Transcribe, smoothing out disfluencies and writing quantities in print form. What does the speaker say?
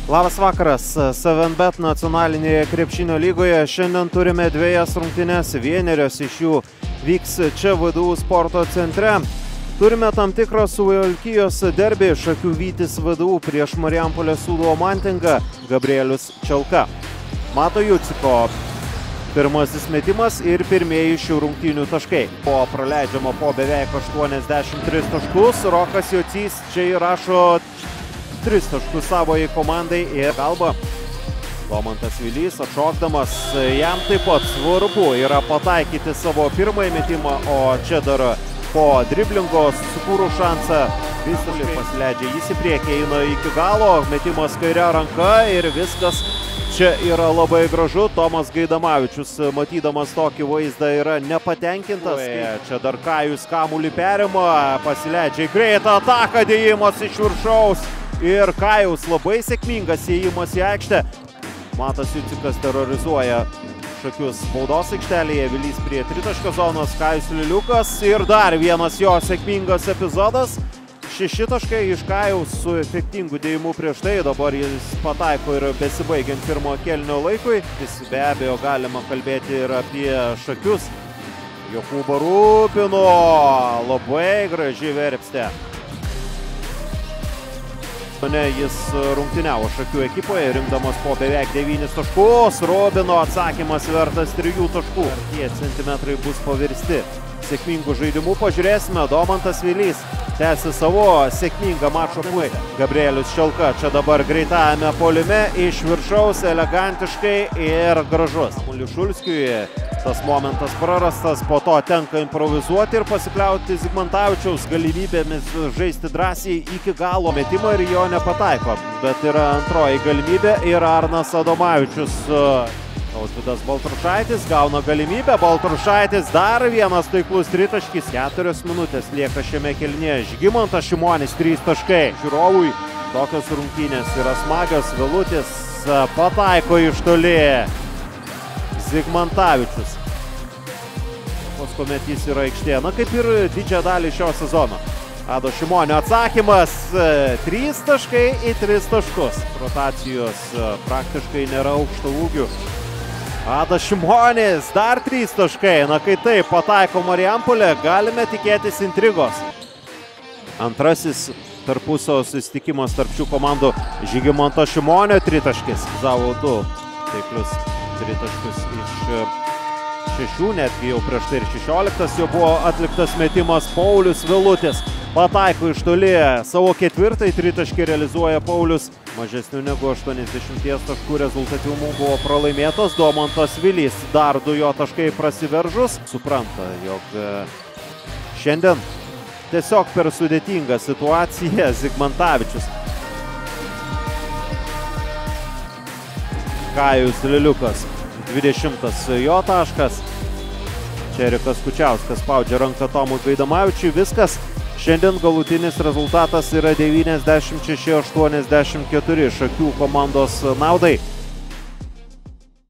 Labas vakaras, 7bet nacionalinėje krepšinio lygoje. Šiandien turime dviejas rungtynes, vienerios iš jų vyks čia VDU sporto centre. Turime tam tikrą Suvalkijos derbį, Šakių Vytis VDU prieš Marijampolės Sūduva Mantingą, Gabrielius Čelka. Mato Juciko pirmasis metimas ir pirmieji šių rungtynių taškai. Po praleidžiamo po beveik 83 taškus, Rokas Jocys čia įrašo 3 taškus savoji komandai ir galba. Domantas Vilys atšokdamas, jam taip pat svarbu yra pataikyti savo pirmąjį metimą, o čia dar po driblingo sukūrų šansą Visuli pasileidžia jis į priekį, eina iki galo, metimas kairė ranka ir viskas čia yra labai gražu. Tomas Gaidamavičius, matydamas tokį vaizdą, yra nepatenkintas. Čia dar Kajus kamuolį perima, pasileidžia į greitą ataką, dėjimas iš viršaus. Ir Kajaus labai sėkmingas įėjimas į aikštę. Matas Jucikas terorizuoja Šakius baudos aikštelėje, Vilys prie tritaškio zonos, Kajus Liliukas ir dar vienas jo sėkmingas epizodas. 6 taškai iš Kajaus su efektingu dėjimu prieš tai, dabar jis pataiko ir besibaigiant pirmo kėlinio laikui. Vis be abejo galima kalbėti ir apie Šakius. Jokūbo Rūpino, labai graži verpstė. Jis rungtyniavo Šakių ekipoje, rinkdamas po beveik 9 taškus. Robino atsakymas vertas 3 taškų. Tie centimetrai bus pavirsti sėkmingų žaidimų. Pažiūrėsime, Domantas Vilys tęsi savo sėkmingą mačo puiką. Gabrielius Čelka čia dabar greitajame puolime, iš viršaus elegantiškai ir gražus. Lišulskiui tas momentas prarastas, po to tenka improvizuoti ir pasikliauti Zigmantavičiaus galimybėmis žaisti drąsiai iki galo metimą ir jo nepataiko. Bet yra antroji galimybė ir Arnas Adomavičius. Tautvydas Baltrušaitis gauna galimybę, Baltrušaitis dar vienas taiklus tritaškis. 4 minutės lieka šiame kėlinyje. Žygimantas Šimonis 3 taškai. Žiūrovui tokios rungtynės yra smagios. Vilutis pataiko iš toli. Zigmantavičius. Kuomet jis yra aikštėje, na kaip ir didžiąją dalį šio sezono. Ado Šimonio atsakymas, 3 taškai į 3 taškus. Rotacijos praktiškai nėra aukšto ūgių. Adas Šimonis, dar 3 taškai. Na kai taip pataiko Marijampolė, galime tikėtis intrigos. Antrasis tarpusavio susitikimas tarp šių komandų. Žygimanto Šimonio tritaškis. Zavo 2 taiklius tritaškus iš 6, netgi jau prieš tai ir 16 jau buvo atliktas metimas. Paulius Vilutis pataiko iš toli, savo 4 tritaškį realizuoja Paulius. Mažesnių negu 80 taškų rezultatyvumu buvo pralaimėtas. Domantas Vilys, dar 2 jo taškai prasiveržus. Supranta, jog šiandien tiesiog per sudėtingą situaciją Zigmantavičius. Kajus Liliukas, 20 jo taškas. Čerikas Kučiauskas spaudžia ranką Tomui Gaidamavičiui. Viskas. Šiandien galutinis rezultatas yra 96-84 Šakių komandos naudai.